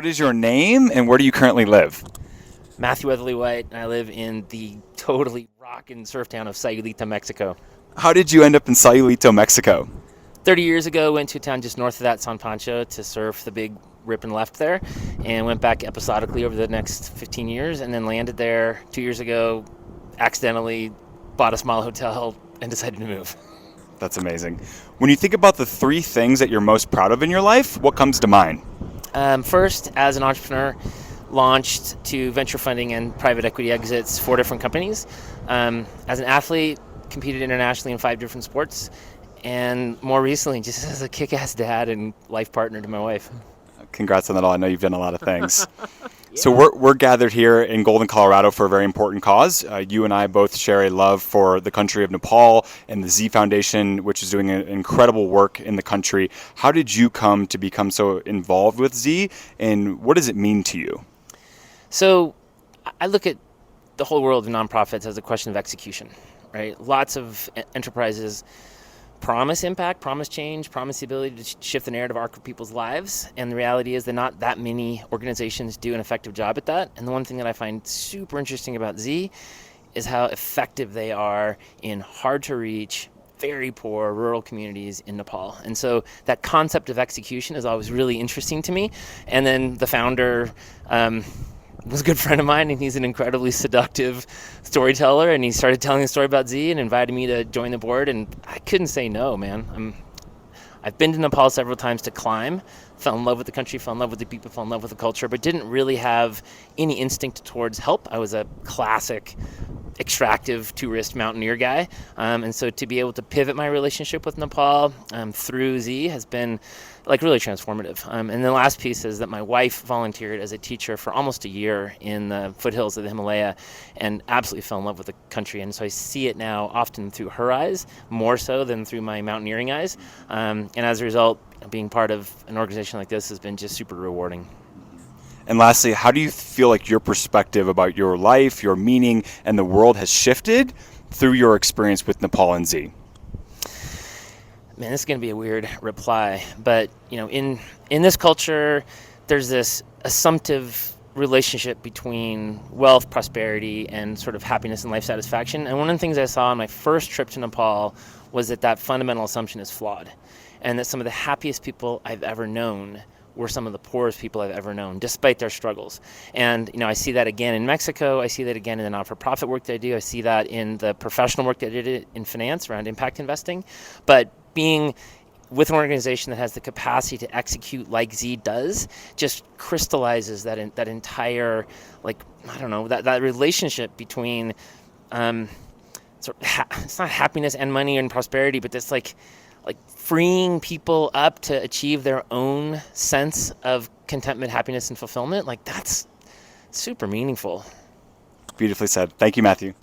What is your name and where do you currently live? Matthew Weatherley-White, and I live in the totally rockin' surf town of Sayulita, Mexico. How did you end up in Sayulita, Mexico? 30 years ago, went to a town just north of that, San Pancho, to surf the big rip and left there, and went back episodically over the next 15 years, and then landed there 2 years ago, accidentally bought a small hotel, and decided to move. That's amazing. When you think about the three things that you're most proud of in your life, what comes to mind? First, as an entrepreneur, launched to venture funding and private equity exits 4 different companies. As an athlete, competed internationally in 5 different sports, and more recently, just as a kick-ass dad and life partner to my wife. Congrats on that all. I know you've done a lot of things. So we're gathered here in Golden, Colorado for a very important cause. You and I both share a love for the country of Nepal and the Z Foundation, which is doing incredible work in the country. How did you come to become so involved with Z, and what does it mean to you? So I look at the whole world of nonprofits as a question of execution, right? Lots of enterprises promise impact, promise change, promise the ability to shift the narrative arc of people's lives. And the reality is that not that many organizations do an effective job at that. And the one thing that I find super interesting about Z is how effective they are in hard to reach, very poor rural communities in Nepal. And so that concept of execution is always really interesting to me. And then the founder, was a good friend of mine, and he's an incredibly seductive storyteller, and he started telling a story about Z and invited me to join the board, and I couldn't say no, man. I've been to Nepal several times to climb, fell in love with the country, fell in love with the people, fell in love with the culture, but didn't really have any instinct towards help. I was a classic extractive tourist mountaineer guy, and so to be able to pivot my relationship with Nepal through Z has been like really transformative. And the last piece is that my wife volunteered as a teacher for almost a year in the foothills of the Himalaya and absolutely fell in love with the country. And so I see it now often through her eyes, more so than through my mountaineering eyes. And as a result, being part of an organization like this has been just super rewarding. And lastly, how do you feel like your perspective about your life, your meaning, and the world has shifted through your experience with Nepal and Z? Man, this is going to be a weird reply, but in this culture, there's this assumptive relationship between wealth, prosperity, and sort of happiness and life satisfaction. And one of the things I saw on my first trip to Nepal was that fundamental assumption is flawed, and that some of the happiest people I've ever known were some of the poorest people I've ever known, despite their struggles. And I see that again in Mexico. I see that again in the not-for-profit work that I do. I see that in the professional work that I did in finance around impact investing. But being with an organization that has the capacity to execute like Z does just crystallizes that entire, that relationship between it's not happiness and money and prosperity, but this like freeing people up to achieve their own sense of contentment, happiness, and fulfillment. Like, that's super meaningful. Beautifully said. Thank you, Matthew.